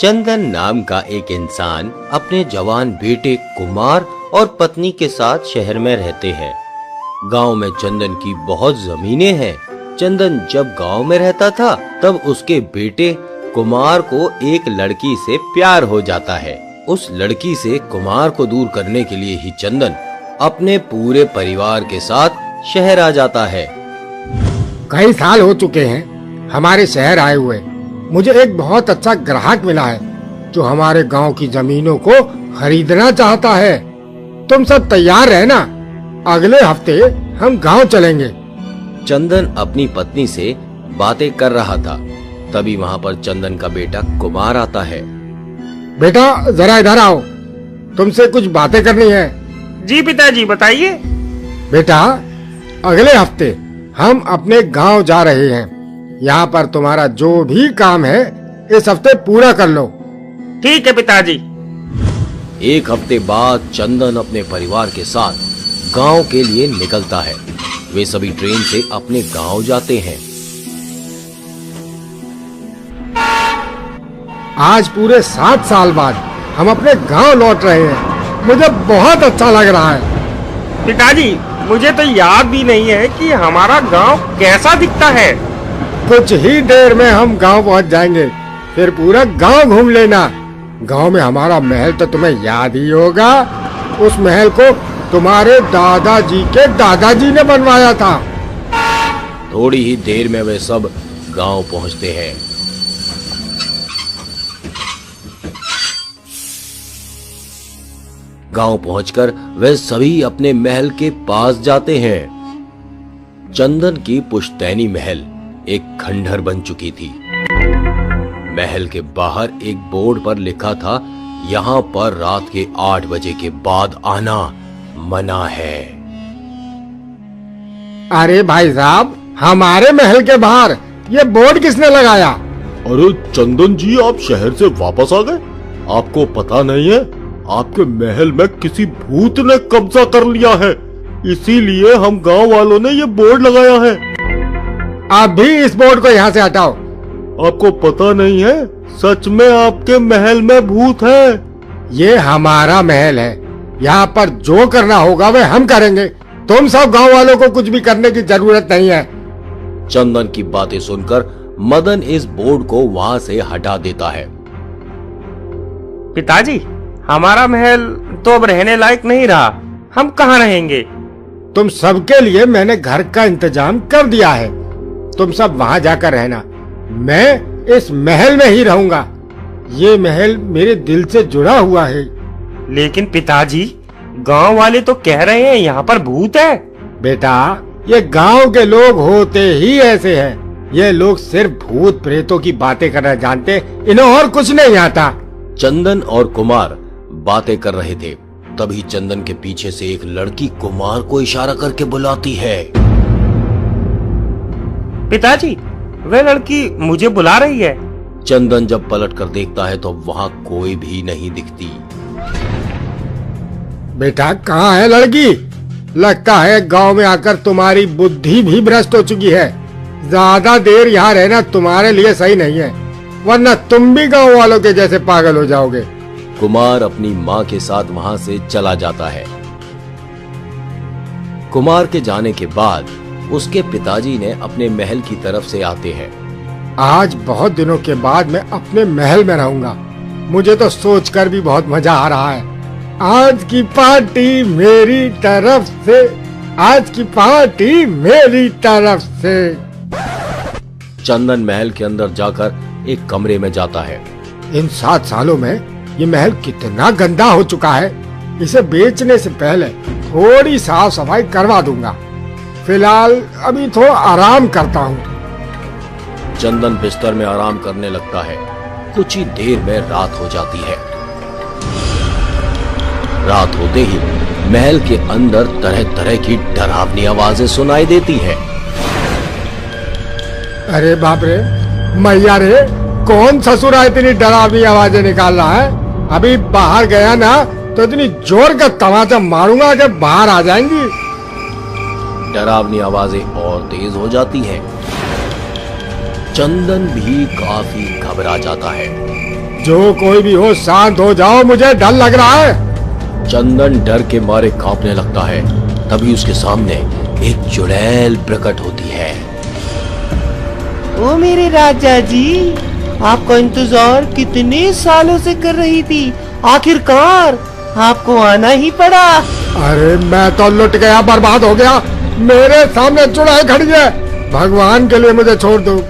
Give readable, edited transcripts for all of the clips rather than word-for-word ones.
चंदन नाम का एक इंसान अपने जवान बेटे कुमार और पत्नी के साथ शहर में रहते हैं। गांव में चंदन की बहुत जमीनें हैं। चंदन जब गांव में रहता था तब उसके बेटे कुमार को एक लड़की से प्यार हो जाता है। उस लड़की से कुमार को दूर करने के लिए ही चंदन अपने पूरे परिवार के साथ शहर आ जाता है। कई साल हो चुके हैं हमारे शहर आए हुए। मुझे एक बहुत अच्छा ग्राहक मिला है जो हमारे गांव की जमीनों को खरीदना चाहता है। तुम सब तैयार रहना, अगले हफ्ते हम गांव चलेंगे। चंदन अपनी पत्नी से बातें कर रहा था, तभी वहाँ पर चंदन का बेटा कुमार आता है। बेटा जरा इधर आओ, तुमसे कुछ बातें करनी है। जी पिताजी बताइए। बेटा अगले हफ्ते हम अपने गांव जा रहे हैं। यहाँ पर तुम्हारा जो भी काम है इस हफ्ते पूरा कर लो। ठीक है पिताजी। एक हफ्ते बाद चंदन अपने परिवार के साथ गांव के लिए निकलता है। वे सभी ट्रेन से अपने गांव जाते हैं। आज पूरे 7 साल बाद हम अपने गांव लौट रहे हैं। मुझे बहुत अच्छा लग रहा है। पिताजी मुझे तो याद भी नहीं है कि हमारा गांव कैसा दिखता है। कुछ ही देर में हम गांव पहुंच जाएंगे, फिर पूरा गांव घूम लेना। गांव में हमारा महल तो तुम्हें याद ही होगा। उस महल को तुम्हारे दादाजी के दादाजी ने बनवाया था। थोड़ी ही देर में वे सब गांव पहुंचते हैं। गांव पहुंचकर वे सभी अपने महल के पास जाते हैं। चंदन की पुश्तैनी महल एक खंडहर बन चुकी थी। महल के बाहर एक बोर्ड पर लिखा था, यहाँ पर रात के 8 बजे के बाद आना मना है। अरे भाई साहब, हमारे महल के बाहर ये बोर्ड किसने लगाया? अरे चंदन जी, आप शहर से वापस आ गए? आपको पता नहीं है आपके महल में किसी भूत ने कब्जा कर लिया है, इसीलिए हम गांव वालों ने ये बोर्ड लगाया है। अभी इस बोर्ड को यहाँ से हटाओ। आपको पता नहीं है, सच में आपके महल में भूत है। ये हमारा महल है, यहाँ पर जो करना होगा वह हम करेंगे। तुम सब गांव वालों को कुछ भी करने की जरूरत नहीं है। चंदन की बातें सुनकर मदन इस बोर्ड को वहां से हटा देता है। पिताजी हमारा महल तो अब रहने लायक नहीं रहा, हम कहाँ रहेंगे? तुम सबके लिए मैंने घर का इंतजाम कर दिया है। तुम सब वहां जाकर रहना, मैं इस महल में ही रहूंगा। ये महल मेरे दिल से जुड़ा हुआ है। लेकिन पिताजी गांव वाले तो कह रहे हैं यहाँ पर भूत है। बेटा ये गांव के लोग होते ही ऐसे हैं। ये लोग सिर्फ भूत प्रेतों की बातें करना जानते, इन्हें और कुछ नहीं आता। चंदन और कुमार बातें कर रहे थे, तभी चंदन के पीछे से एक लड़की कुमार को इशारा करके बुलाती है। पिताजी वह लड़की मुझे बुला रही है। चंदन जब पलट कर देखता है तो वहां कोई भी नहीं दिखती। बेटा कहाँ है लड़की? लगता है गांव में आकर तुम्हारी बुद्धि भी भ्रष्ट हो चुकी है। ज्यादा देर यहाँ रहना तुम्हारे लिए सही नहीं है, वरना तुम भी गांव वालों के जैसे पागल हो जाओगे। कुमार अपनी माँ के साथ वहां से चला जाता है। कुमार के जाने के बाद उसके पिताजी ने अपने महल की तरफ से आते हैं। आज बहुत दिनों के बाद मैं अपने महल में रहूंगा। मुझे तो सोचकर भी बहुत मजा आ रहा है। आज की पार्टी मेरी तरफ से, आज की पार्टी मेरी तरफ से। चंदन महल के अंदर जाकर एक कमरे में जाता है। इन 7 सालों में ये महल कितना गंदा हो चुका है। इसे बेचने से पहले थोड़ी साफ सफाई करवा दूंगा। फिलहाल अभी थोड़ा आराम करता हूँ। चंदन बिस्तर में आराम करने लगता है। कुछ ही देर में रात हो जाती है। रात होते ही महल के अंदर तरह तरह की डरावनी आवाजें सुनाई देती हैं। अरे बाप रे, मैया रे, कौन ससुरा इतनी डरावनी आवाजें निकाल रहा है? अभी बाहर गया ना तो इतनी जोर का तमाचा मारूंगा जब बाहर आ जाएंगी। डरावनी आवाजें और तेज हो जाती हैं। चंदन भी काफी घबरा जाता है। जो कोई भी हो, शांत हो जाओ, मुझे डर लग रहा है। चंदन डर के मारे कांपने लगता है। तभी उसके सामने एक चुड़ैल प्रकट होती है। ओ मेरे राजा जी, आपका इंतजार कितने सालों से कर रही थी, आखिरकार आपको आना ही पड़ा। अरे मैं तो लुट गया, बर्बाद हो गया। मेरे सामने चुड़ैल खड़ी है। भगवान के लिए मुझे छोड़ दो।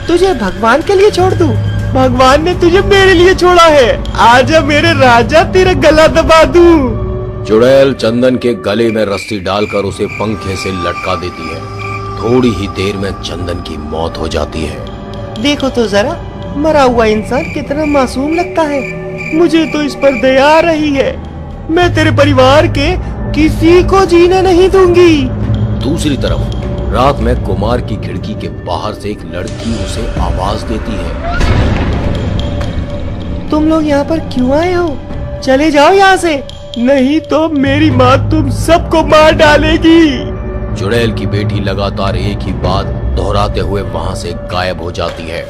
तुझे भगवान के लिए छोड़ दूं? भगवान ने तुझे मेरे लिए छोड़ा है। आजा मेरे राजा, तेरा गला दबा दूं। चुड़ैल चंदन के गले में रस्सी डालकर उसे पंखे से लटका देती है। थोड़ी ही देर में चंदन की मौत हो जाती है। देखो तो जरा, मरा हुआ इंसान कितना मासूम लगता है। मुझे तो इस पर दया आ रही है। मैं तेरे परिवार के किसी को जीने नहीं दूंगी। दूसरी तरफ रात में कुमार की खिड़की के बाहर से एक लड़की उसे आवाज देती है। तुम लोग यहाँ पर क्यों आए हो? चले जाओ यहाँ से, नहीं तो मेरी माँ तुम सबको मार डालेगी। चुड़ैल की बेटी लगातार एक ही बात दोहराते हुए वहां से गायब हो जाती है।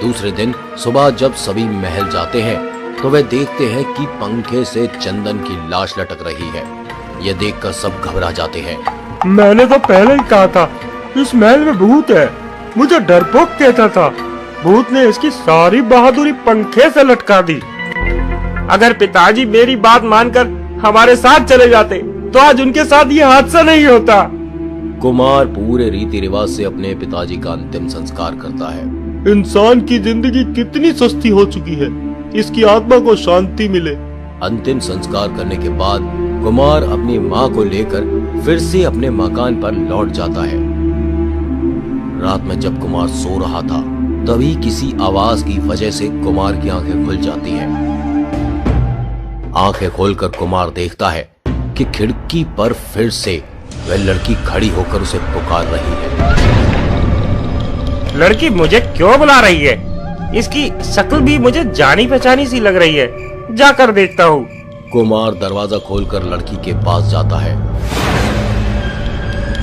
दूसरे दिन सुबह जब सभी महल जाते हैं तो वे देखते हैं कि पंखे से चंदन की लाश लटक रही है। यह देखकर सब घबरा जाते हैं। मैंने तो पहले ही कहा था, इस महल में भूत है। मुझे डरपोक कहता था। भूत ने इसकी सारी बहादुरी पंखे से लटका दी। अगर पिताजी मेरी बात मानकर हमारे साथ चले जाते तो आज उनके साथ ये हादसा नहीं होता। कुमार पूरे रीति रिवाज से अपने पिताजी का अंतिम संस्कार करता है। इंसान की जिंदगी कितनी सस्ती हो चुकी है, इसकी आत्मा को शांति मिले। अंतिम संस्कार करने के बाद कुमार अपनी माँ को लेकर फिर से अपने मकान पर लौट जाता है। रात में जब कुमार सो रहा था तभी किसी आवाज की वजह से कुमार की आंखें खुल जाती हैं। आंखें खोलकर कुमार देखता है कि खिड़की पर फिर से वह लड़की खड़ी होकर उसे पुकार रही है। लड़की मुझे क्यों बुला रही है? इसकी शक्ल भी मुझे जानी पहचानी सी लग रही है। जाकर देखता हूँ। कुमार दरवाजा खोलकर लड़की के पास जाता है।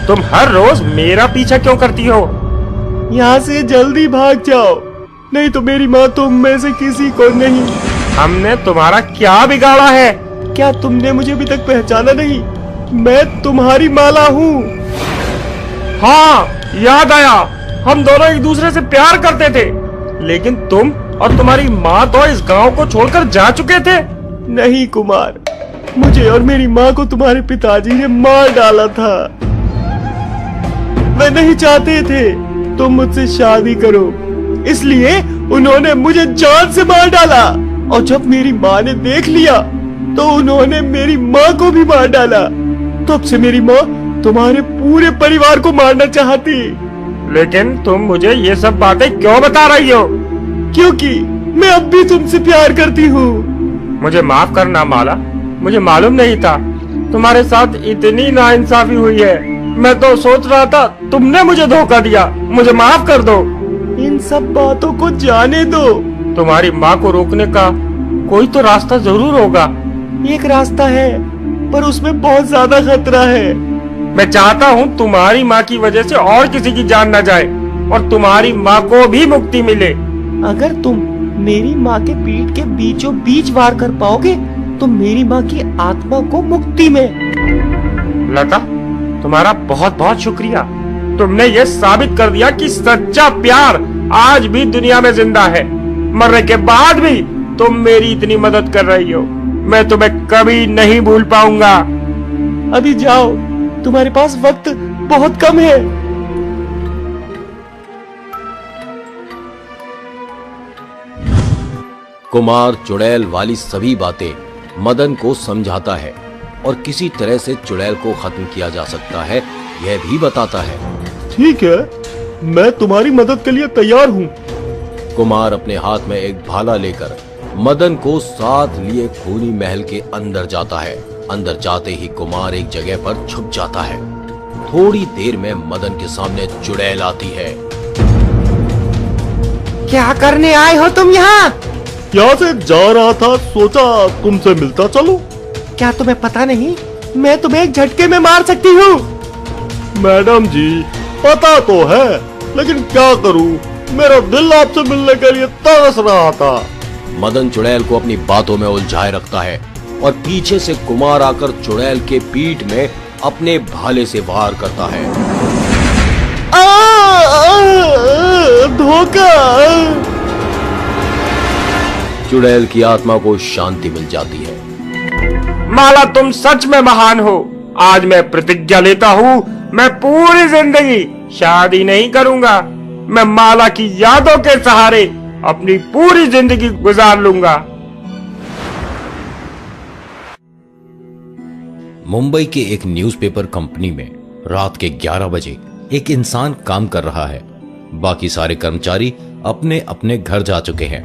तुम हर रोज मेरा पीछा क्यों करती हो? यहाँ से जल्दी भाग जाओ, नहीं तो मेरी माँ तुम में से किसी को नहीं। हमने तुम्हारा क्या बिगाड़ा है? क्या तुमने मुझे अभी तक पहचाना नहीं? मैं तुम्हारी माला हूँ। हाँ, याद आया। हम दोनों एक दूसरे से प्यार करते थे, लेकिन तुम और तुम्हारी माँ तो इस गांव को छोड़कर जा चुके थे। नहीं कुमार, मुझे और मेरी माँ को तुम्हारे पिताजी ने मार डाला था। वे नहीं चाहते थे तुम मुझसे शादी करो, इसलिए उन्होंने मुझे जान से मार डाला। और जब मेरी माँ ने देख लिया तो उन्होंने मेरी माँ को भी मार डाला। तब से मेरी माँ तुम्हारे पूरे परिवार को मारना चाहती। लेकिन तुम मुझे ये सब बातें क्यों बता रही हो? क्योंकि मैं अब भी तुमसे प्यार करती हूँ। मुझे माफ करना माला, मुझे मालूम नहीं था तुम्हारे साथ इतनी नाइंसाफी हुई है। मैं तो सोच रहा था तुमने मुझे धोखा दिया। मुझे माफ कर दो। इन सब बातों को जाने दो। तुम्हारी माँ को रोकने का कोई तो रास्ता जरूर होगा। एक रास्ता है, पर उसमें बहुत ज्यादा खतरा है। मैं चाहता हूँ तुम्हारी माँ की वजह से और किसी की जान न जाए और तुम्हारी माँ को भी मुक्ति मिले। अगर तुम मेरी माँ के पीठ के बीचों बीच वार कर पाओगे तो मेरी माँ की आत्मा को मुक्ति में। लता, तुम्हारा बहुत बहुत शुक्रिया। तुमने ये साबित कर दिया कि सच्चा प्यार आज भी दुनिया में जिंदा है। मरने के बाद भी तुम मेरी इतनी मदद कर रही हो। मैं तुम्हें कभी नहीं भूल पाऊंगा। अभी जाओ, तुम्हारे पास वक्त बहुत कम है। कुमार चुड़ैल वाली सभी बातें मदन को समझाता है और किसी तरह से चुड़ैल को खत्म किया जा सकता है यह भी बताता है। ठीक है, मैं तुम्हारी मदद के लिए तैयार हूँ। कुमार अपने हाथ में एक भाला लेकर मदन को साथ लिए खूनी महल के अंदर जाता है। अंदर जाते ही कुमार एक जगह पर छुप जाता है। थोड़ी देर में मदन के सामने चुड़ैल आती है। क्या करने आए हो तुम यहाँ? यहाँ से जा रहा था, सोचा तुमसे मिलता चलो। क्या तुम्हें पता नहीं मैं तुम्हें एक झटके में मार सकती हूँ? मैडम जी, पता तो है, लेकिन क्या करूं, मेरा दिल आपसे मिलने के लिए तरस रहा था। मदन चुड़ैल को अपनी बातों में उलझाए रखता है और पीछे से कुमार आकर चुड़ैल के पीठ में अपने भाले से वार करता है। धोखा। चुड़ैल की आत्मा को शांति मिल जाती है। माला, तुम सच में महान हो। आज मैं प्रतिज्ञा लेता हूँ, मैं पूरी जिंदगी शादी नहीं करूंगा। मैं माला की यादों के सहारे अपनी पूरी जिंदगी गुजार लूंगा। मुंबई के एक न्यूज़पेपर कंपनी में रात के 11 बजे एक इंसान काम कर रहा है। बाकी सारे कर्मचारी अपने अपने घर जा चुके हैं।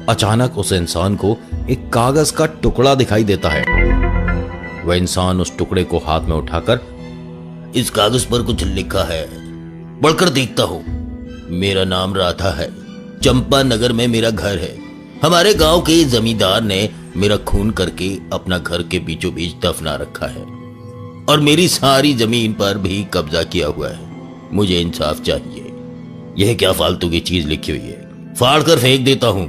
अचानक उस इंसान को एक कागज का टुकड़ा दिखाई देता है। वह इंसान उस टुकड़े को हाथ में उठाकर, इस कागज पर कुछ लिखा है, पढ़कर देखता हूं। मेरा नाम राधा है, चंपा नगर में मेरा घर है। हमारे गांव के जमींदार ने मेरा खून करके अपना घर के बीचों बीच दफना रखा है और मेरी सारी जमीन पर भी कब्जा किया हुआ है। मुझे इंसाफ चाहिए। यह क्या फालतू की चीज लिखी हुई है, फाड़ कर फेंक देता हूं।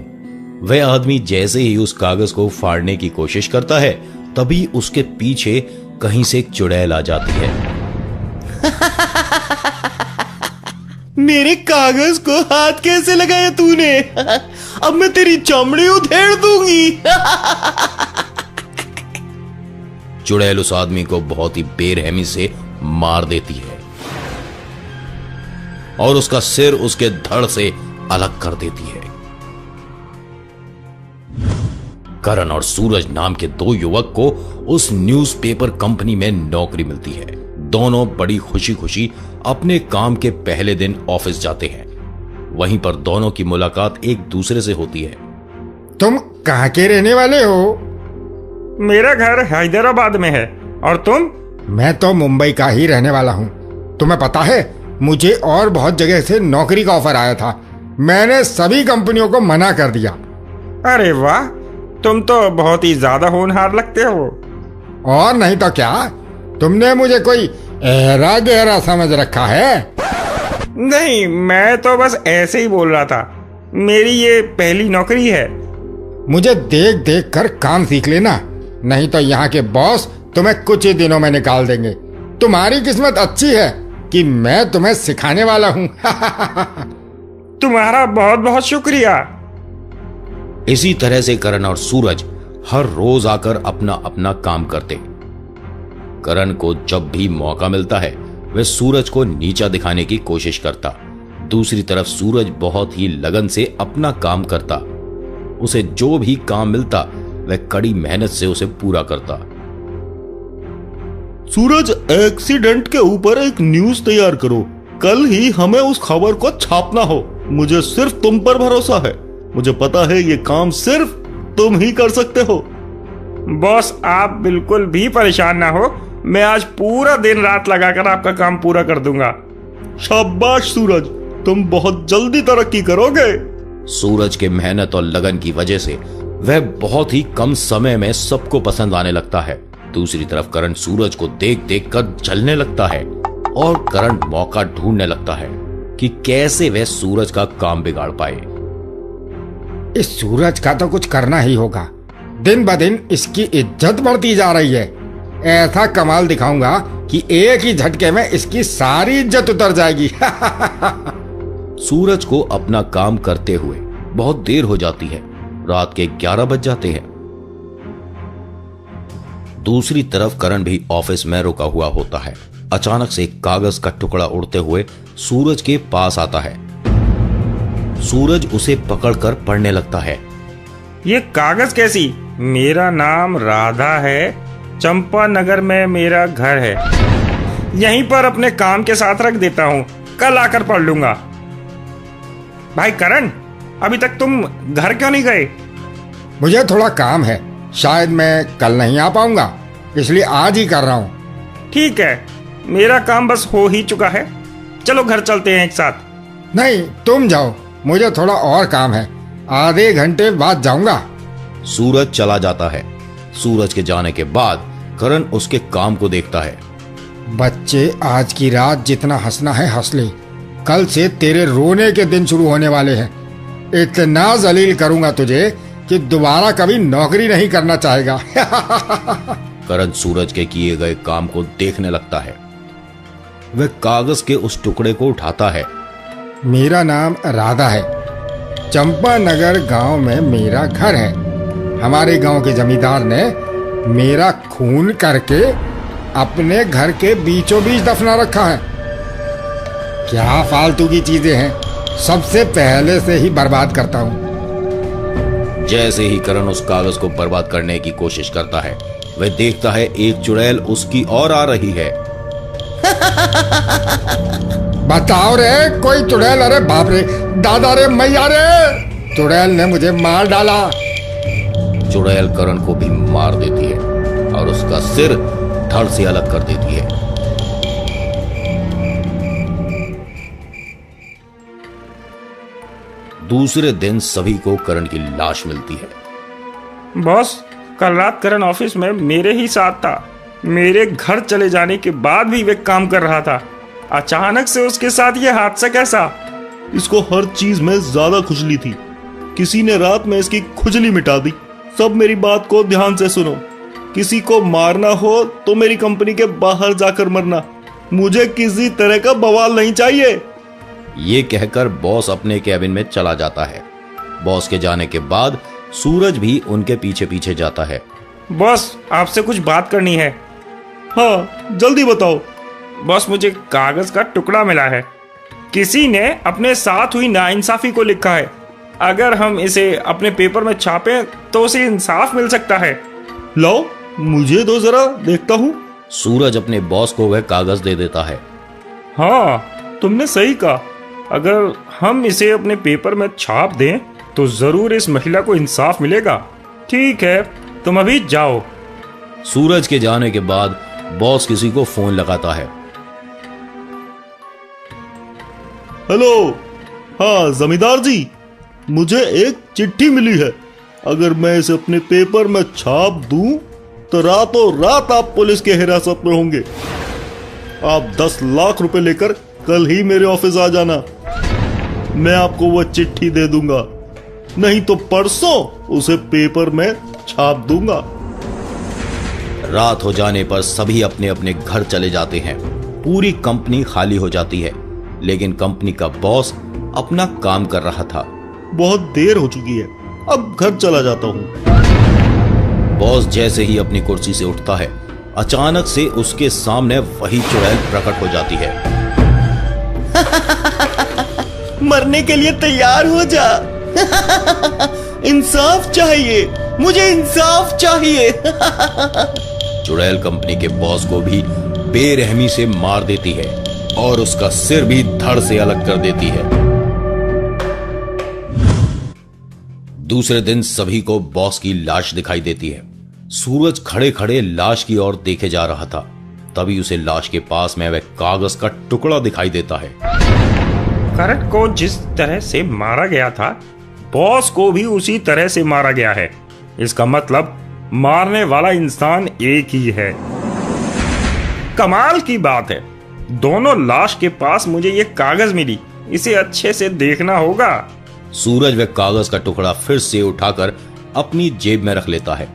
वह आदमी जैसे ही उस कागज को फाड़ने की कोशिश करता है, तभी उसके पीछे कहीं से एक चुड़ैल आ जाती है। मेरे कागज को हाथ कैसे लगाया तूने? अब मैं तेरी चमड़ी उधेड़ दूंगी। चुड़ैल उस आदमी को बहुत ही बेरहमी से मार देती है और उसका सिर उसके धड़ से अलग कर देती है। करण और सूरज नाम के दो युवक को उस न्यूज़पेपर कंपनी में नौकरी मिलती है। दोनों बड़ी खुशी खुशी अपने काम के पहले दिन ऑफिस जाते हैं। वहीं पर दोनों की मुलाकात एक दूसरे से होती है। तुम कहाँ के रहने वाले हो? मेरा घर हैदराबाद में है। और तुम? मैं तो मुंबई का ही रहने वाला हूँ। तुम्हें पता है, मुझे और बहुत जगह से नौकरी का ऑफर आया था। मैंने सभी कंपनियों को मना कर दिया। अरे वाह, तुम तो बहुत ही ज्यादा होनहार लगते हो। और नहीं तो क्या, तुमने मुझे कोई गहरा गहरा समझ रखा है? नहीं, मैं तो बस ऐसे ही बोल रहा था। मेरी ये पहली नौकरी है। मुझे देख देख कर काम सीख लेना, नहीं तो यहाँ के बॉस तुम्हें कुछ ही दिनों में निकाल देंगे। तुम्हारी किस्मत अच्छी है कि मैं तुम्हें सिखाने वाला हूँ। तुम्हारा बहुत बहुत शुक्रिया। इसी तरह से करण और सूरज हर रोज आकर अपना अपना काम करते। करण को जब भी मौका मिलता है वह सूरज को नीचा दिखाने की कोशिश करता। दूसरी तरफ सूरज बहुत ही लगन से अपना काम करता। उसे जो भी काम मिलता वह कड़ी मेहनत से उसे पूरा करता। सूरज, एक्सीडेंट के ऊपर एक न्यूज तैयार करो। कल ही हमें उस खबर को छापना हो। मुझे सिर्फ तुम पर भरोसा है। मुझे पता है ये काम सिर्फ तुम ही कर सकते हो। बॉस, आप बिल्कुल भी परेशान ना हो। मैं आज पूरा दिन रात लगाकर आपका काम पूरा कर दूंगा। शाबाश सूरज, तुम बहुत जल्दी तरक्की करोगे। सूरज के मेहनत और लगन की वजह से वह बहुत ही कम समय में सबको पसंद आने लगता है। दूसरी तरफ करण सूरज को देख देख कर जलने लगता है और करण मौका ढूंढने लगता है कि कैसे वह सूरज का काम बिगाड़ पाए। इस सूरज का तो कुछ करना ही होगा। दिन ब दिन इसकी इज्जत बढ़ती जा रही है। ऐसा कमाल दिखाऊंगा कि एक ही झटके में इसकी सारी इज्जत उतर जाएगी। सूरज को अपना काम करते हुए बहुत देर हो जाती है। रात के 11 बज जाते हैं। दूसरी तरफ करण भी ऑफिस में रुका हुआ होता है। अचानक से एक कागज का टुकड़ा उड़ते हुए सूरज के पास आता है। सूरज उसे पकड़कर पढ़ने लगता है। ये कागज कैसी? मेरा नाम राधा है, चंपा नगर में मेरा घर है। यहीं पर अपने काम के साथ रख देता हूँ, कल आकर पढ़ लूंगा। भाई करण, अभी तक तुम घर क्यों नहीं गए? मुझे थोड़ा काम है, शायद मैं कल नहीं आ पाऊंगा, इसलिए आज ही कर रहा हूँ। ठीक है, मेरा काम बस हो ही चुका है। चलो घर चलते हैं एक साथ। नहीं, तुम जाओ, मुझे थोड़ा और काम है। आधे घंटे बाद जाऊंगा। सूरज चला जाता है। सूरज के जाने के बाद करण उसके काम को देखता है। बच्चे, आज की रात जितना हंसना है हंस ले। कल से तेरे रोने के दिन शुरू होने वाले हैं। इतना जलील करूंगा तुझे कि दोबारा कभी नौकरी नहीं करना चाहेगा। करण सूरज के किए गए काम को देखने लगता है। वह कागज के उस टुकड़े को उठाता है। मेरा नाम राधा है। चंपानगर गांव में मेरा घर है। हमारे गांव के जमींदार ने मेरा खून करके अपने घर के बीचों बीच दफना रखा है। क्या फालतू की चीजें हैं, सबसे पहले से ही बर्बाद करता हूँ। जैसे ही करण उस कागज को बर्बाद करने की कोशिश करता है, वह देखता है एक चुड़ैल उसकी ओर आ रही है। बताओ रे, कोई चुड़ैल? अरे बाप रे, दादा रे, मैया रे, चुड़ैल ने मुझे मार डाला। चुड़ैल करण को भी मार देती है और उसका सिर धड़ से अलग कर देती है। दूसरे दिन सभी को करण की लाश मिलती है। बॉस, कल रात करण ऑफिस में मेरे ही साथ था। मेरे घर चले जाने के बाद भी वे काम कर रहा था। अचानक से उसके साथ ये हादसा कैसा? इसको हर चीज में ज्यादा खुजली थी। किसी ने रात में इसकी खुजली मिटा दी। सब मेरी बात को ध्यान से सुनो। किसी को मारना हो तो मेरी कंपनी के बाहर जाकर मरना। मुझे किसी तरह का बवाल नहीं चाहिए। ये कहकर बॉस अपने कैबिन में चला जाता है। बॉस के जाने के बाद सूरज भी उनके पीछे पीछे जाता है। बॉस, आपसे कुछ बात करनी है। हाँ, जल्दी बताओ। बॉस, मुझे कागज का टुकड़ा मिला है। किसी ने अपने साथ हुई नाइंसाफी को लिखा है। अगर हम इसे अपने पेपर में छापें तो उसे इंसाफ मिल सकता है। लाओ, मुझे दो, जरा देखता हूँ। सूरज अपने बॉस को वह कागज दे देता है। हाँ, तुमने सही कहा। अगर हम इसे अपने पेपर में छाप दें तो जरूर इस महिला को इंसाफ मिलेगा। ठीक है, तुम अभी जाओ। सूरज के जाने के बाद बॉस किसी को फोन लगाता है। हेलो, हाँ जमींदार जी, मुझे एक चिट्ठी मिली है। अगर मैं इसे अपने पेपर में छाप दूं तो रातों रात आप पुलिस के हिरासत में होंगे। आप 10 लाख रुपए लेकर कल ही मेरे ऑफिस आ जाना। मैं आपको वह चिट्ठी दे दूंगा, नहीं तो परसों उसे पेपर में छाप दूंगा। रात हो जाने पर सभी अपने अपने घर चले जाते हैं। पूरी कंपनी खाली हो जाती है, लेकिन कंपनी का बॉस अपना काम कर रहा था। बहुत देर हो चुकी है, अब घर चला जाता हूँ। बॉस जैसे ही अपनी कुर्सी से उठता है, अचानक से उसके सामने वही चुड़ैल प्रकट हो जाती है। मरने के लिए तैयार हो जा। इंसाफ चाहिए, मुझे इंसाफ चाहिए। चुड़ैल कंपनी के बॉस को भी बेरहमी से मार देती है और उसका सिर भी धड़ से अलग कर देती है। दूसरे दिन सभी को बॉस की लाश दिखाई देती है। सूरज खड़े खड़े लाश की ओर देखे जा रहा था। तभी उसे लाश के पास में वह कागज का टुकड़ा दिखाई देता है। करण को जिस तरह से मारा गया था, बॉस को भी उसी तरह से मारा गया है। इसका मतलब मारने वाला इंसान एक ही है। कमाल की बात है, दोनों लाश के पास मुझे ये कागज मिली। इसे अच्छे से देखना होगा। सूरज वह कागज का टुकड़ा फिर से उठाकर अपनी जेब में रख लेता है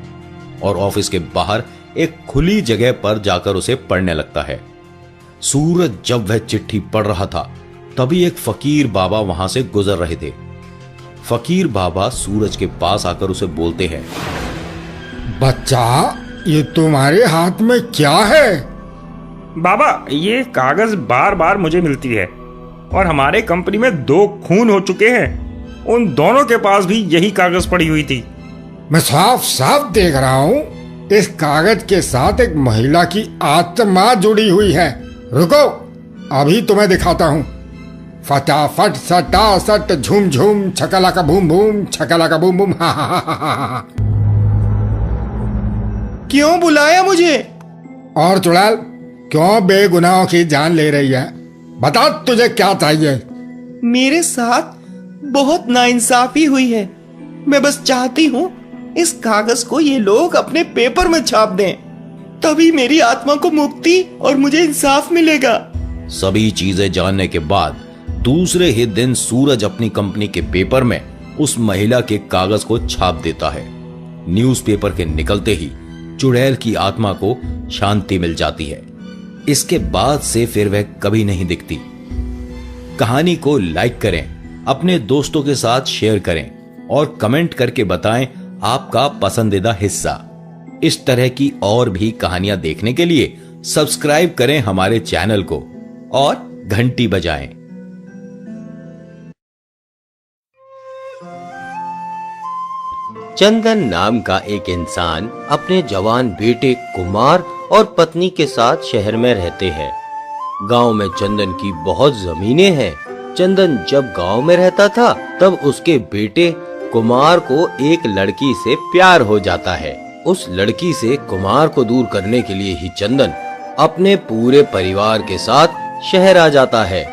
और ऑफिस के बाहर एक खुली जगह पर जाकर उसे पढ़ने लगता है। सूरज जब वह चिट्ठी पढ़ रहा था, तभी एक फकीर बाबा वहां से गुजर रहे थे। फकीर बाबा सूरज के पास आकर उसे बोलते हैं, बच्चा, ये तुम्हारे हाथ में क्या है? बाबा, ये कागज बार बार मुझे मिलती है और हमारे कंपनी में 2 खून हो चुके हैं। उन दोनों के पास भी यही कागज पड़ी हुई थी। मैं साफ साफ देख रहा हूँ, इस कागज के साथ एक महिला की आत्मा जुड़ी हुई है। रुको, अभी तुम्हें दिखाता हूँ। फटाफट सटा सट झूम झूम छकला का बूम बूम, छकला का बूम बूम। हा हा हा हा हा। क्यों बुलाया मुझे? और चुड़ैल, क्यों बेगुनाहों की जान ले रही है? बता, तुझे क्या चाहिए? मेरे साथ बहुत नाइंसाफी हुई है। मैं बस चाहती हूँ इस कागज को ये लोग अपने पेपर में छाप दें। तभी मेरी आत्मा को मुक्ति और मुझे इंसाफ मिलेगा। सभी चीजें जानने के बाद दूसरे ही दिन सूरज अपनी कंपनी के पेपर में उस महिला के कागज को छाप देता है। न्यूज़पेपर के निकलते ही चुड़ैल की आत्मा को शांति मिल जाती है। इसके बाद से फिर वह कभी नहीं दिखती। कहानी को लाइक करें, अपने दोस्तों के साथ शेयर करें और कमेंट करके बताएं आपका पसंदीदा हिस्सा। इस तरह की और भी कहानियां देखने के लिए सब्सक्राइब करें हमारे चैनल को और घंटी बजाएं। चंदन नाम का एक इंसान अपने जवान बेटे कुमार और पत्नी के साथ शहर में रहते हैं। गांव में चंदन की बहुत जमीनें हैं। चंदन जब गांव में रहता था तब उसके बेटे कुमार को एक लड़की से प्यार हो जाता है। उस लड़की से कुमार को दूर करने के लिए ही चंदन अपने पूरे परिवार के साथ शहर आ जाता है।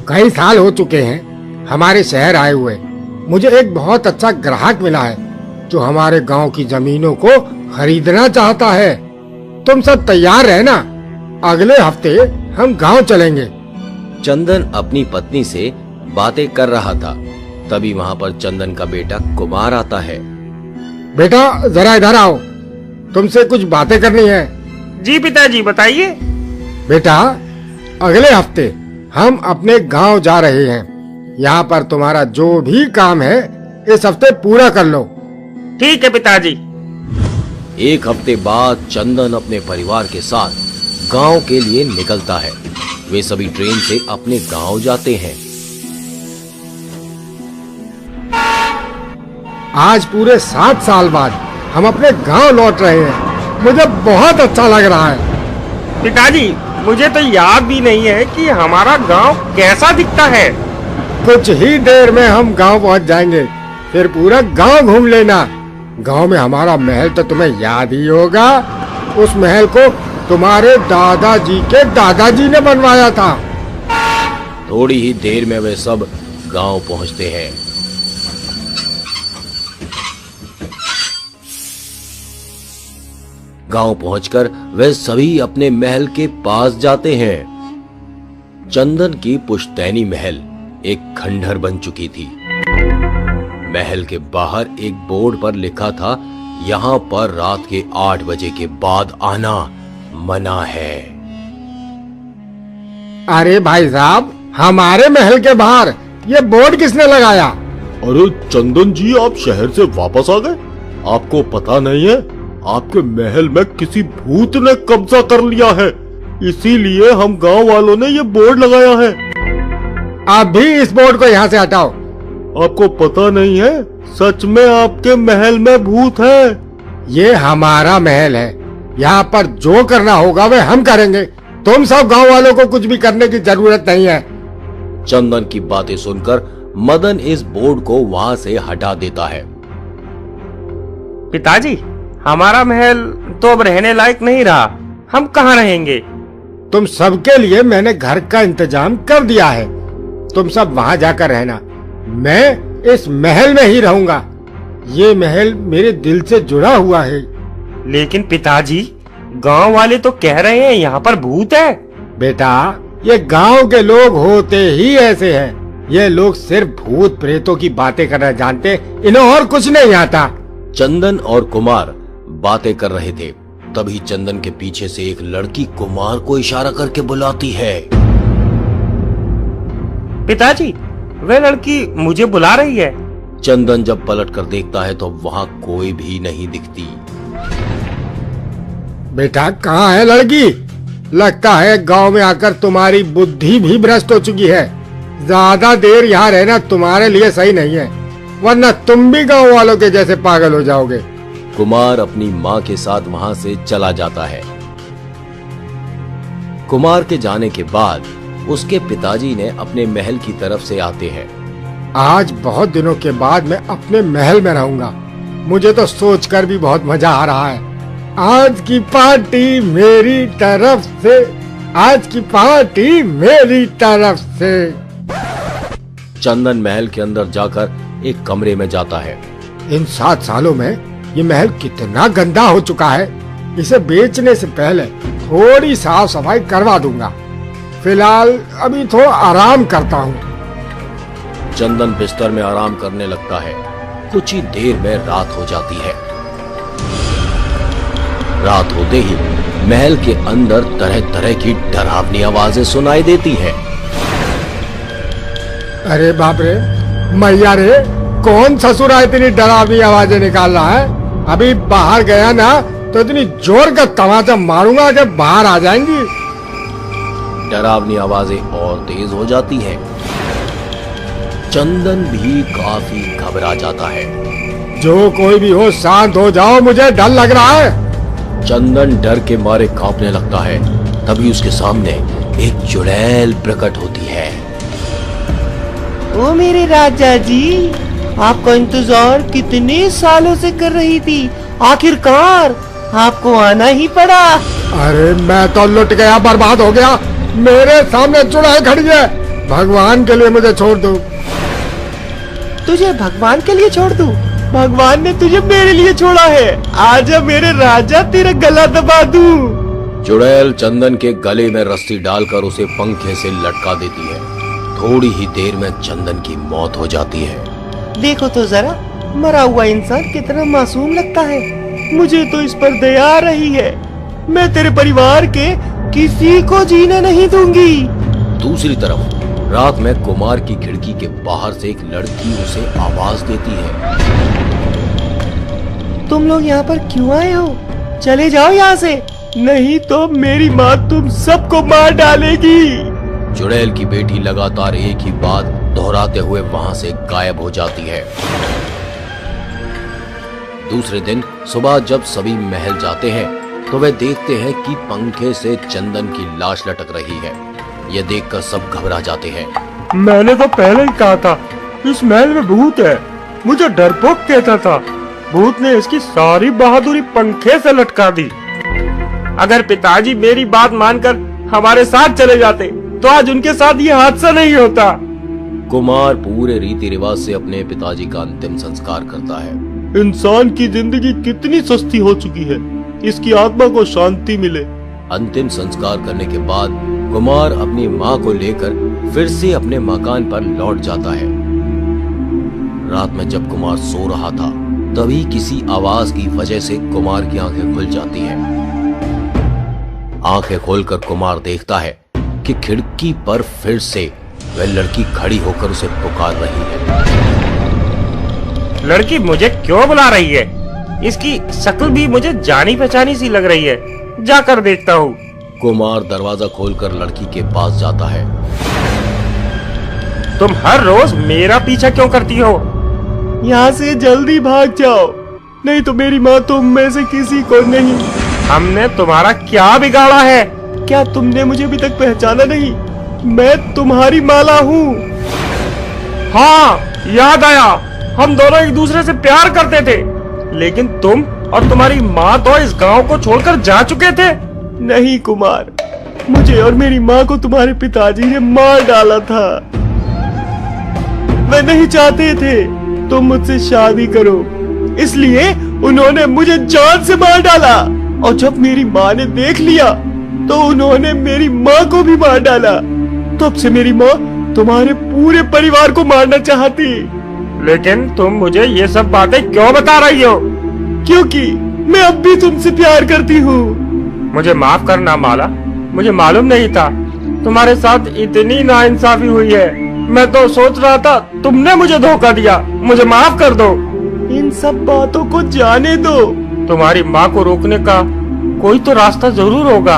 कई साल हो चुके हैं हमारे शहर आए हुए। मुझे एक बहुत अच्छा ग्राहक मिला है जो हमारे गांव की जमीनों को खरीदना चाहता है। तुम सब तैयार रहना, अगले हफ्ते हम गांव चलेंगे। चंदन अपनी पत्नी से बातें कर रहा था, तभी वहाँ पर चंदन का बेटा कुमार आता है। बेटा जरा इधर आओ, तुमसे कुछ बातें करनी है। जी पिताजी बताइए। बेटा अगले हफ्ते हम अपने गांव जा रहे हैं। यहाँ पर तुम्हारा जो भी काम है इस हफ्ते पूरा कर लो। ठीक है पिताजी। एक हफ्ते बाद चंदन अपने परिवार के साथ गांव के लिए निकलता है। वे सभी ट्रेन से अपने गांव जाते हैं। आज पूरे 7 साल बाद हम अपने गांव लौट रहे हैं। मुझे बहुत अच्छा लग रहा है। पिताजी मुझे तो याद भी नहीं है कि हमारा गांव कैसा दिखता है। कुछ ही देर में हम गांव पहुंच जाएंगे, फिर पूरा गांव घूम लेना। गांव में हमारा महल तो तुम्हें याद ही होगा। उस महल को तुम्हारे दादाजी के दादाजी ने बनवाया था। थोड़ी ही देर में वे सब गांव पहुंचते हैं। गांव पहुंचकर वे सभी अपने महल के पास जाते हैं। चंदन की पुश्तैनी महल एक खंडहर बन चुकी थी। महल के बाहर एक बोर्ड पर लिखा था, यहाँ पर रात के 8 बजे के बाद आना मना है। अरे भाई साहब, हमारे महल के बाहर ये बोर्ड किसने लगाया? अरे चंदन जी, आप शहर से वापस आ गए? आपको पता नहीं है, आपके महल में किसी भूत ने कब्जा कर लिया है, इसीलिए हम गांव वालों ने ये बोर्ड लगाया है। आप भी इस बोर्ड को यहाँ से हटाओ। आपको पता नहीं है, सच में आपके महल में भूत है। ये हमारा महल है, यहाँ पर जो करना होगा वह हम करेंगे। तुम सब गांव वालों को कुछ भी करने की जरूरत नहीं है। चंदन की बातें सुनकर मदन इस बोर्ड को वहाँ से हटा देता है। पिताजी हमारा महल तो अब रहने लायक नहीं रहा, हम कहाँ रहेंगे? तुम सबके लिए मैंने घर का इंतजाम कर दिया है। तुम सब वहाँ जाकर रहना, मैं इस महल में ही रहूंगा। ये महल मेरे दिल से जुड़ा हुआ है। लेकिन पिताजी गांव वाले तो कह रहे हैं यहाँ पर भूत है। बेटा ये गांव के लोग होते ही ऐसे हैं। ये लोग सिर्फ भूत प्रेतों की बातें करना जानते, इन्हें और कुछ नहीं आता। चंदन और कुमार बातें कर रहे थे, तभी चंदन के पीछे से एक लड़की कुमार को इशारा करके बुलाती है। पिताजी वह लड़की मुझे बुला रही है। चंदन जब पलट कर देखता है तो वहाँ कोई भी नहीं दिखती। बेटा कहाँ है लड़की? लगता है गांव में आकर तुम्हारी बुद्धि भी भ्रष्ट हो चुकी है। ज्यादा देर यहाँ रहना तुम्हारे लिए सही नहीं है, वरना तुम भी गांव वालों के जैसे पागल हो जाओगे। कुमार अपनी माँ के साथ वहाँ से चला जाता है। कुमार के जाने के बाद उसके पिताजी ने अपने महल की तरफ से आते हैं। आज बहुत दिनों के बाद मैं अपने महल में रहूंगा। मुझे तो सोचकर भी बहुत मजा आ रहा है। आज की पार्टी मेरी तरफ से, आज की पार्टी मेरी तरफ से। चंदन महल के अंदर जाकर एक कमरे में जाता है। इन 7 सालों में ये महल कितना गंदा हो चुका है। इसे बेचने से पहले थोड़ी साफ सफाई करवा दूंगा। फिलहाल अभी थोड़ा आराम करता हूँ। चंदन बिस्तर में आराम करने लगता है। कुछ ही देर में रात हो जाती है। रात होते ही महल के अंदर तरह तरह की डरावनी आवाजें सुनाई देती हैं। अरे बाप रे, मैया रे, कौन ससुरा इतनी डरावनी आवाजें निकाल रहा है? अभी बाहर गया ना तो इतनी जोर का तमाचा मारूंगा कि बाहर आ जाएंगी। डरावनी आवाजें और तेज हो जाती हैं। चंदन भी काफी घबरा जाता है। जो कोई भी हो, शांत हो जाओ, मुझे डर लग रहा है। चंदन डर के मारे कांपने लगता है। तभी उसके सामने एक चुड़ैल प्रकट होती है। ओ मेरे राजा जी, आपका इंतजार कितने सालों से कर रही थी, आखिरकार आपको आना ही पड़ा। अरे मैं तो लुट गया, बर्बाद हो गया। मेरे सामने चुड़ैल खड़ी है। भगवान के लिए मुझे छोड़ दो। तुझे भगवान के लिए छोड़ दूं? भगवान ने तुझे मेरे लिए छोड़ा है। आजा मेरे राजा, तेरा गला दबा दूं। चुड़ैल चंदन के गले में रस्सी डालकर उसे पंखे से लटका देती है। थोड़ी ही देर में चंदन की मौत हो जाती है। देखो तो जरा, मरा हुआ इंसान कितना मासूम लगता है। मुझे तो इस पर दया आ रही है। मैं तेरे परिवार के किसी को जीने नहीं दूंगी। दूसरी तरफ रात में कुमार की खिड़की के बाहर से एक लड़की उसे आवाज देती है। तुम लोग यहाँ पर क्यों आए हो? चले जाओ यहाँ से, नहीं तो मेरी माँ तुम सबको मार डालेगी। चुड़ैल की बेटी लगातार एक ही बात दोहराते हुए वहां से गायब हो जाती है। दूसरे दिन सुबह जब सभी महल जाते हैं तो वे देखते हैं कि पंखे से चंदन की लाश लटक रही है। यह देखकर सब घबरा जाते हैं। मैंने तो पहले ही कहा था, इस महल में भूत है। मुझे डरपोक कहता था। भूत ने इसकी सारी बहादुरी पंखे से लटका दी। अगर पिताजी मेरी बात मानकर हमारे साथ चले जाते तो आज उनके साथ ये हादसा नहीं होता। कुमार पूरे रीति रिवाज से अपने पिताजी का अंतिम संस्कार करता है। इंसान की जिंदगी कितनी सस्ती हो चुकी है, इसकी आत्मा को शांति मिले। अंतिम संस्कार करने के बाद कुमार अपनी माँ को लेकर फिर से अपने मकान पर लौट जाता है। रात में जब कुमार सो रहा था तभी किसी आवाज की वजह से कुमार की आंखें खुल जाती हैं। आंखें खोलकर कुमार देखता है कि खिड़की पर फिर से वह लड़की खड़ी होकर उसे पुकार रही है। लड़की मुझे क्यों बुला रही है? इसकी शक्ल भी मुझे जानी पहचानी सी लग रही है। जाकर देखता हूँ। कुमार दरवाजा खोलकर लड़की के पास जाता है। तुम हर रोज मेरा पीछा क्यों करती हो? यहाँ से जल्दी भाग जाओ, नहीं तो मेरी माँ तुम में से किसी को नहीं। हमने तुम्हारा क्या बिगाड़ा है? क्या तुमने मुझे अभी तक पहचाना नहीं? मैं तुम्हारी माला हूँ। हाँ, याद आया। हम दोनों एक दूसरे से प्यार करते थे, लेकिन तुम और तुम्हारी माँ तो इस गांव को छोड़कर जा चुके थे। नहीं कुमार, मुझे और मेरी माँ को तुम्हारे पिताजी ने मार डाला था। वे नहीं चाहते थे तुम मुझसे शादी करो, इसलिए उन्होंने मुझे जान से मार डाला। और जब मेरी माँ ने देख लिया तो उन्होंने मेरी माँ को भी मार डाला। तब से मेरी माँ तुम्हारे पूरे परिवार को मारना चाहती। लेकिन तुम मुझे ये सब बातें क्यों बता रही हो? क्योंकि मैं अब भी तुमसे प्यार करती हूँ। मुझे माफ करना माला, मुझे मालूम नहीं था तुम्हारे साथ इतनी नाइंसाफी हुई है। मैं तो सोच रहा था तुमने मुझे धोखा दिया। मुझे माफ कर दो। इन सब बातों को जाने दो। तुम्हारी माँ को रोकने का कोई तो रास्ता जरूर होगा।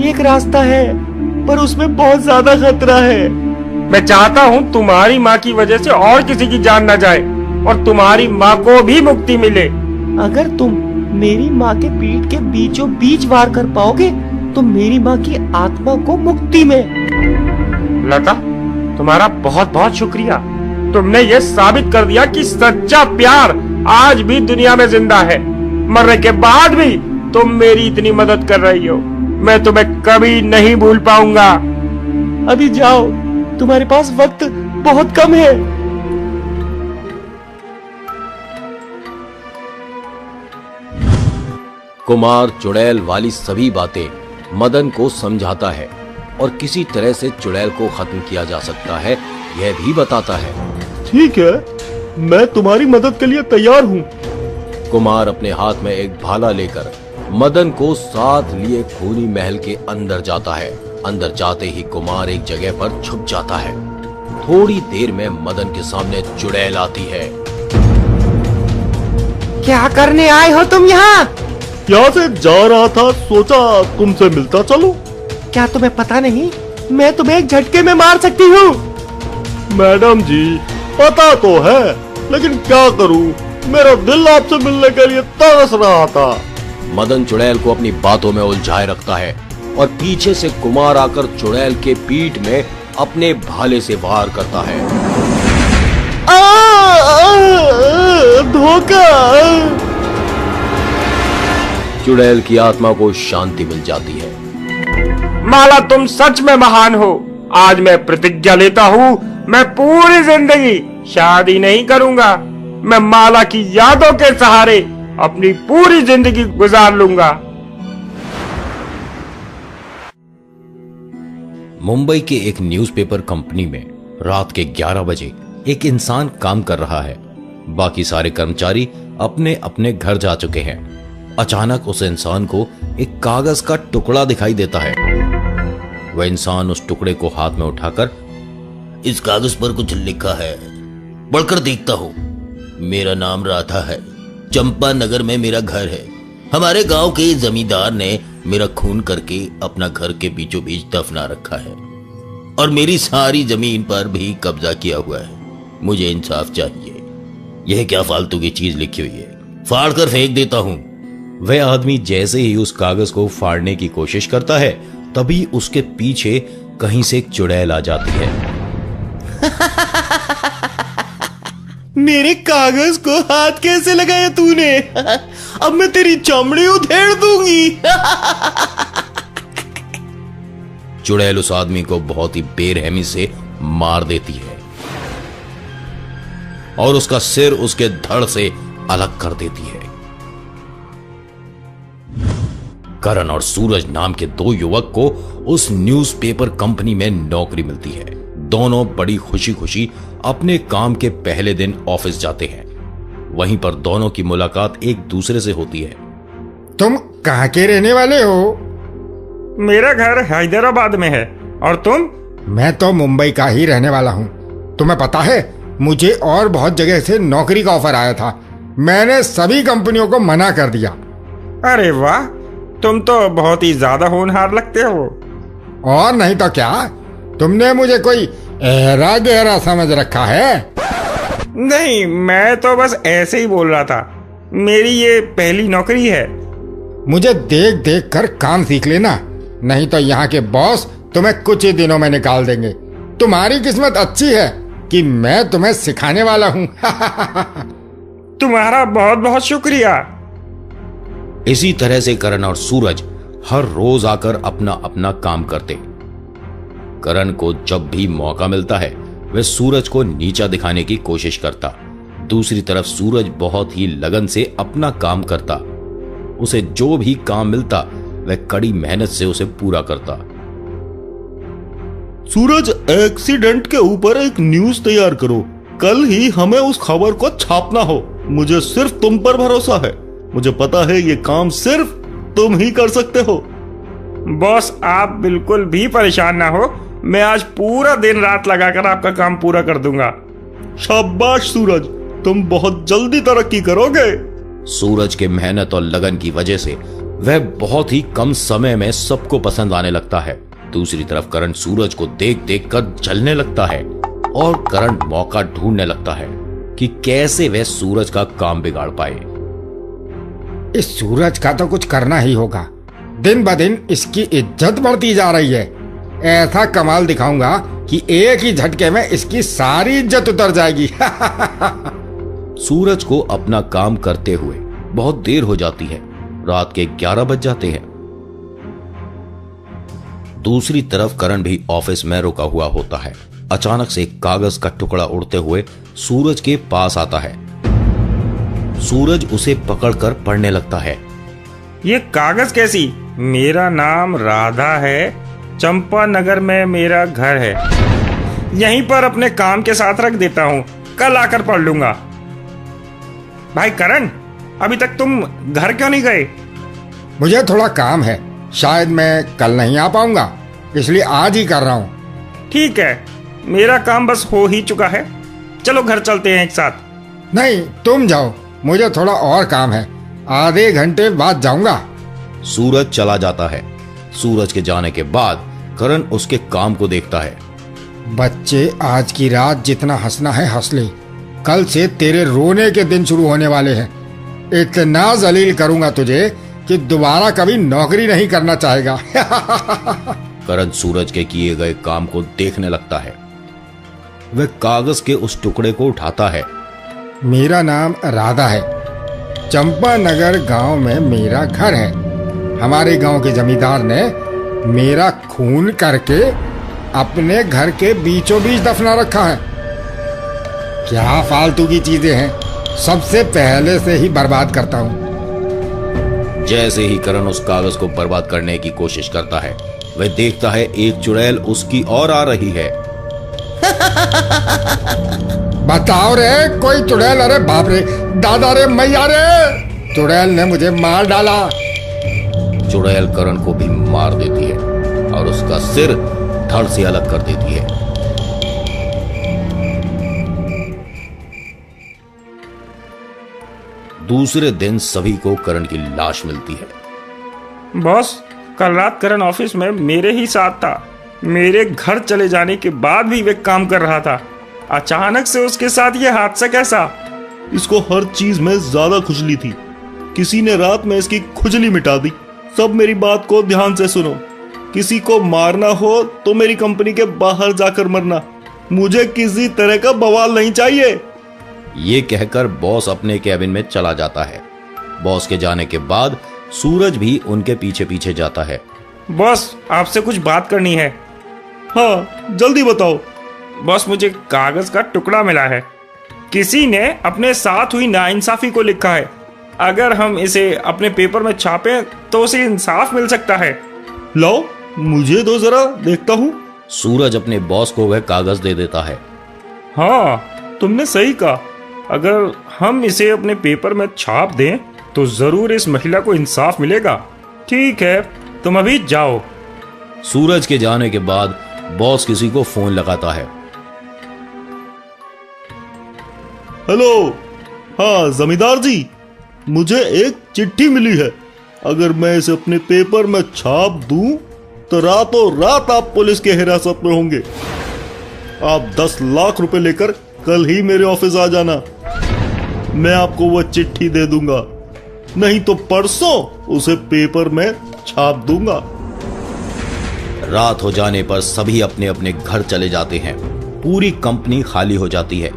एक रास्ता है, पर उसमें बहुत ज्यादा खतरा है। मैं चाहता हूँ तुम्हारी माँ की वजह से और किसी की जान न जाए और तुम्हारी माँ को भी मुक्ति मिले। अगर तुम मेरी माँ के पीठ के बीचों बीच वार कर पाओगे तो मेरी माँ की आत्मा को मुक्ति में। लता, तुम्हारा बहुत बहुत शुक्रिया। तुमने ये साबित कर दिया कि सच्चा प्यार आज भी दुनिया में जिंदा है। मरने के बाद भी तुम मेरी इतनी मदद कर रही हो। मैं तुम्हें कभी नहीं भूल पाऊंगा। अभी जाओ, तुम्हारे पास वक्त बहुत कम है। कुमार चुड़ैल वाली सभी बातें मदन को समझाता है और किसी तरह से चुड़ैल को खत्म किया जा सकता है यह भी बताता है। ठीक है, मैं तुम्हारी मदद के लिए तैयार हूँ। कुमार अपने हाथ में एक भाला लेकर मदन को साथ लिए खूनी महल के अंदर जाता है। अंदर जाते ही कुमार एक जगह पर छुप जाता है। थोड़ी देर में मदन के सामने चुड़ैल आती है। क्या करने आए हो तुम यहाँ? यहाँ से जा रहा था, सोचा तुमसे मिलता चलो। क्या तुम्हें पता नहीं मैं तुम्हें एक झटके में मार सकती हूँ? मैडम जी पता तो है, लेकिन क्या करूँ, मेरा दिल आपसे मिलने के लिए तरस रहा था। मदन चुड़ैल को अपनी बातों में उलझाए रखता है और पीछे से कुमार आकर चुड़ैल के पीठ में अपने भाले से वार करता है। धोखा। चुड़ैल की आत्मा को शांति मिल जाती है। माला, तुम सच में महान हो। आज मैं प्रतिज्ञा लेता हूँ, मैं पूरी जिंदगी शादी नहीं करूंगा। मैं माला की यादों के सहारे अपनी पूरी जिंदगी गुजार लूंगा। मुंबई के एक न्यूज़पेपर कंपनी में रात के 11 बजे एक इंसान काम कर रहा है। बाकी सारे कर्मचारी अपने अपने घर जा चुके हैं। अचानक उस इंसान को एक कागज का टुकड़ा दिखाई देता है। वह इंसान उस टुकड़े को हाथ में उठाकर, इस कागज पर कुछ लिखा है, पढ़कर देखता हूँ। मेरा नाम राधा है, चंपा नगर में मेरा घर है। हमारे गांव के जमींदार ने मेरा खून करके अपना घर के बीचों बीच दफना रखा है और मेरी सारी जमीन पर भी कब्जा किया हुआ है। मुझे इंसाफ चाहिए। यह क्या फालतू की चीज लिखी हुई है, फाड़ कर फेंक देता हूँ। वह आदमी जैसे ही उस कागज को फाड़ने की कोशिश करता है, तभी उसके पीछे कहीं से एक चुड़ैल आ जाती है। मेरे कागज को हाथ कैसे लगाया तूने? अब मैं तेरी चमड़ी उधेड़ दूंगी। चुड़ैल उस आदमी को बहुत ही बेरहमी से मार देती है और उसका सिर उसके धड़ से अलग कर देती है। करण और सूरज नाम के दो युवक को उस न्यूज़पेपर कंपनी में नौकरी मिलती है। दोनों बड़ी खुशी खुशी अपने काम के पहले दिन ऑफिस जाते हैं। वहीं पर दोनों की मुलाकात एक दूसरे से होती है। तुम कहाँ के रहने वाले हो? मेरा घर हैदराबाद में है। और तुम? मैं तो मुंबई का ही रहने वाला हूँ। तुम्हें पता है, मुझे और बहुत जगह से नौकरी का ऑफर आया था। मैंने सभी कंपनियों को मना कर दिया। अरे वाह, तुम तो बहुत ही ज्यादा होनहार लगते हो। और नहीं तो क्या, तुमने मुझे कोई गहरा गहरा समझ रखा है? नहीं, मैं तो बस ऐसे ही बोल रहा था। मेरी ये पहली नौकरी है। मुझे देख देख कर काम सीख लेना, नहीं तो यहाँ के बॉस तुम्हें कुछ ही दिनों में निकाल देंगे। तुम्हारी किस्मत अच्छी है कि मैं तुम्हें सिखाने वाला हूँ। तुम्हारा बहुत बहुत शुक्रिया। इसी तरह से करण और सूरज हर रोज आकर अपना अपना काम करते। करण को जब भी मौका मिलता है वह सूरज को नीचा दिखाने की कोशिश करता। दूसरी तरफ सूरज बहुत ही लगन से अपना काम करता। उसे जो भी काम मिलता वह कड़ी मेहनत से उसे पूरा करता। सूरज, एक्सीडेंट के ऊपर एक न्यूज तैयार करो। कल ही हमें उस खबर को छापना हो। मुझे सिर्फ तुम पर भरोसा है। मुझे पता है ये काम सिर्फ तुम ही कर सकते हो। बॉस, आप बिल्कुल भी परेशान ना हो। मैं आज पूरा दिन रात लगाकर आपका काम पूरा कर दूंगा। शाबाश सूरज, तुम बहुत जल्दी तरक्की करोगे। सूरज के मेहनत और लगन की वजह से वह बहुत ही कम समय में सबको पसंद आने लगता है। दूसरी तरफ करण सूरज को देख देख कर जलने लगता है और करण मौका ढूंढने लगता है कि कैसे वह सूरज का काम बिगाड़ पाए। इस सूरज का तो कुछ करना ही होगा। दिन ब दिन इसकी इज्जत बढ़ती जा रही है। ऐसा कमाल दिखाऊंगा कि एक ही झटके में इसकी सारी इज्जत उतर जाएगी। सूरज को अपना काम करते हुए बहुत देर हो जाती है। रात के 11 बज जाते हैं। दूसरी तरफ करण भी ऑफिस में रुका हुआ होता है। अचानक से एक कागज का टुकड़ा उड़ते हुए सूरज के पास आता है। सूरज उसे पकड़कर पढ़ने लगता है। ये कागज कैसी? मेरा नाम राधा है, चंपा नगर में मेरा घर है। यहीं पर अपने काम के साथ रख देता हूँ, कल आकर पढ़ लूंगा। भाई करण, अभी तक तुम घर क्यों नहीं गए? मुझे थोड़ा काम है, शायद मैं कल नहीं आ पाऊंगा, इसलिए आज ही कर रहा हूँ। ठीक है, मेरा काम बस हो ही चुका है, चलो घर चलते हैं एक साथ। नहीं, तुम जाओ, मुझे थोड़ा और काम है, आधे घंटे बाद जाऊंगा। सूरज चला जाता है। सूरज के जाने के बाद करण उसके काम को देखता है। बच्चे, आज की रात जितना हंसना है हंस ले, कल से तेरे रोने के दिन शुरू होने वाले हैं। इतना जलील करूंगा तुझे कि दोबारा कभी नौकरी नहीं करना चाहेगा। करण सूरज के किए गए काम को देखने लगता है। वह कागज के उस टुकड़े को उठाता है। मेरा नाम राधा है, चंपा नगर गांव में मेरा घर है। हमारे गांव के जमींदार ने मेरा खून करके अपने घर के बीचों बीच दफना रखा है। क्या फालतू की चीजें हैं, सबसे पहले से ही बर्बाद करता हूँ। जैसे ही करण उस कागज को बर्बाद करने की कोशिश करता है, वह देखता है एक चुड़ैल उसकी ओर आ रही है। बताओ रे, कोई चुड़ैल? अरे बाप रे, दादा रे, मैया रे, चुड़ैल ने मुझे मार डाला। चुड़ैल करण को भी मार देती है और उसका सिर धड़ से अलग कर देती है। दूसरे दिन सभी को करण की लाश मिलती है। बॉस, कल रात करण ऑफिस में मेरे ही साथ था। मेरे घर चले जाने के बाद भी वे काम कर रहा था। अचानक से उसके साथ ये हादसा कैसा? इसको हर चीज में ज्यादा खुजली थी। किसी ने रात में इसकी खुजली मिटा दी। सब मेरी बात को ध्यान से सुनो। किसी को मारना हो तो मेरी कंपनी के बाहर जाकर मरना। मुझे किसी तरह का बवाल नहीं चाहिए। ये कहकर बॉस अपने कैबिन में चला जाता है। बॉस के जाने के बाद सूरज भी उनके पीछे पीछे जाता है। बॉस, आपसे कुछ बात करनी है। हाँ, जल्दी बताओ। बॉस, मुझे कागज का टुकड़ा मिला है। किसी ने अपने साथ हुई नाइंसाफी को लिखा है। अगर हम इसे अपने पेपर में छापें तो उसे इंसाफ मिल सकता है। लाओ, मुझे दो, जरा देखता हूँ। सूरज अपने बॉस को वह कागज दे देता है। हाँ, तुमने सही कहा। अगर हम इसे अपने पेपर में छाप दें तो जरूर इस महिला को इंसाफ मिलेगा। ठीक है, तुम अभी जाओ। सूरज के जाने के बाद बॉस किसी को फोन लगाता है। हेलो, हाँ जमींदार जी, मुझे एक चिट्ठी मिली है। अगर मैं इसे अपने पेपर में छाप दूं तो रातों रात आप पुलिस के हिरासत में होंगे। आप 10 लाख रुपए लेकर कल ही मेरे ऑफिस आ जाना। मैं आपको वो चिट्ठी दे दूंगा, नहीं तो परसों उसे पेपर में छाप दूंगा। रात हो जाने पर सभी अपने अपने घर चले जाते हैं। पूरी कंपनी खाली हो जाती है,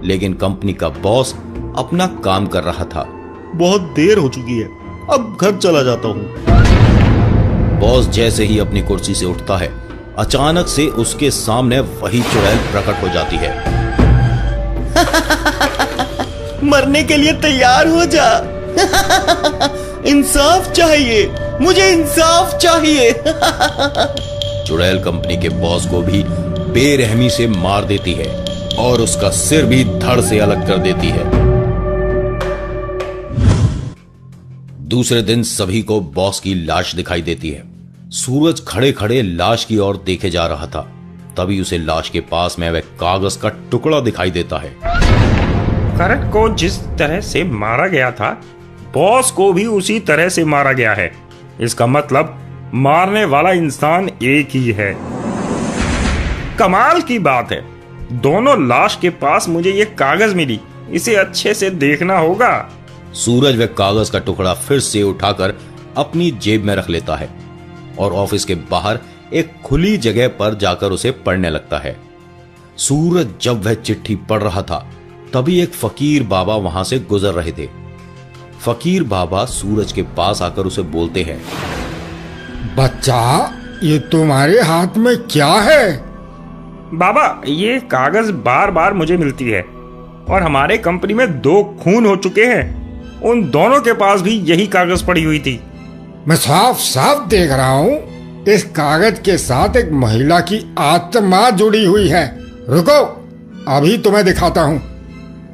लेकिन कंपनी का बॉस अपना काम कर रहा था। बहुत देर हो चुकी है, अब घर चला जाता हूँ। बॉस जैसे ही अपनी कुर्सी से उठता है, अचानक से उसके सामने वही चुड़ैल प्रकट हो जाती है। मरने के लिए तैयार हो जा। इंसाफ चाहिए, मुझे इंसाफ चाहिए। चुड़ैल कंपनी के बॉस को भी बेरहमी से मार देती है और उसका सिर भी धड़ से अलग कर देती है। दूसरे दिन सभी को बॉस की लाश दिखाई देती है। सूरज खड़े खड़े लाश की ओर देखे जा रहा था। तभी उसे लाश के पास में वह कागज का टुकड़ा दिखाई देता है। करण को जिस तरह से मारा गया था, बॉस को भी उसी तरह से मारा गया है। इसका मतलब मारने वाला इंसान एक ही है। कमाल की बात है, दोनों लाश के पास मुझे ये कागज मिली। इसे अच्छे से देखना होगा। सूरज वह कागज का टुकड़ा फिर से उठाकर अपनी जेब में रख लेता है और ऑफिस के बाहर एक खुली जगह पर जाकर उसे पढ़ने लगता है। सूरज जब वह चिट्ठी पढ़ रहा था, तभी एक फकीर बाबा वहां से गुजर रहे थे। फकीर बाबा सूरज के पास आकर उसे बोलते हैं, बच्चा, ये तुम्हारे हाथ में क्या है? बाबा, ये कागज बार बार मुझे मिलती है और हमारे कंपनी में 2 खून हो चुके हैं। उन दोनों के पास भी यही कागज पड़ी हुई थी। मैं साफ साफ देख रहा हूँ इस कागज के साथ एक महिला की आत्मा जुड़ी हुई है। रुको, अभी तुम्हें दिखाता हूँ।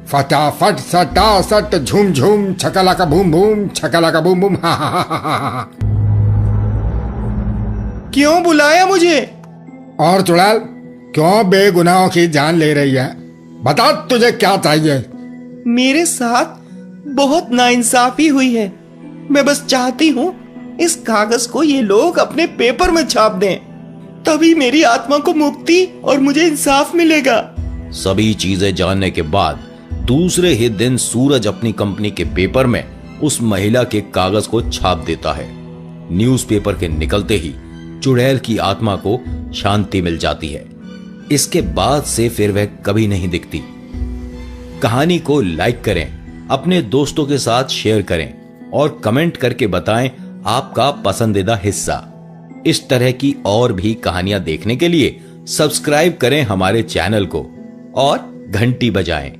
फटाफट सटासट झूम झूम छकला का बूम बूम, छकला का बूम बूम, हा हा हा हा हा। क्यों बुलाया मुझे? और चुड़ैल, क्यों बेगुनाहों की जान ले रही है? बता तुझे क्या चाहिए? मेरे साथ बहुत नाइंसाफी हुई है। मैं बस चाहती हूँ इस कागज को ये लोग अपने पेपर में छाप दें, तभी मेरी आत्मा को मुक्ति और मुझे इंसाफ मिलेगा। सभी चीजें जानने के बाद दूसरे ही दिन सूरज अपनी कंपनी के पेपर में उस महिला के कागज को छाप देता है। न्यूज़पेपर के निकलते ही चुड़ैल की आत्मा को शांति मिल जाती है। इसके बाद से फिर वह कभी नहीं दिखती। कहानी को लाइक करें, अपने दोस्तों के साथ शेयर करें और कमेंट करके बताएं आपका पसंदीदा हिस्सा। इस तरह की और भी कहानियां देखने के लिए सब्सक्राइब करें हमारे चैनल को और घंटी बजाएं।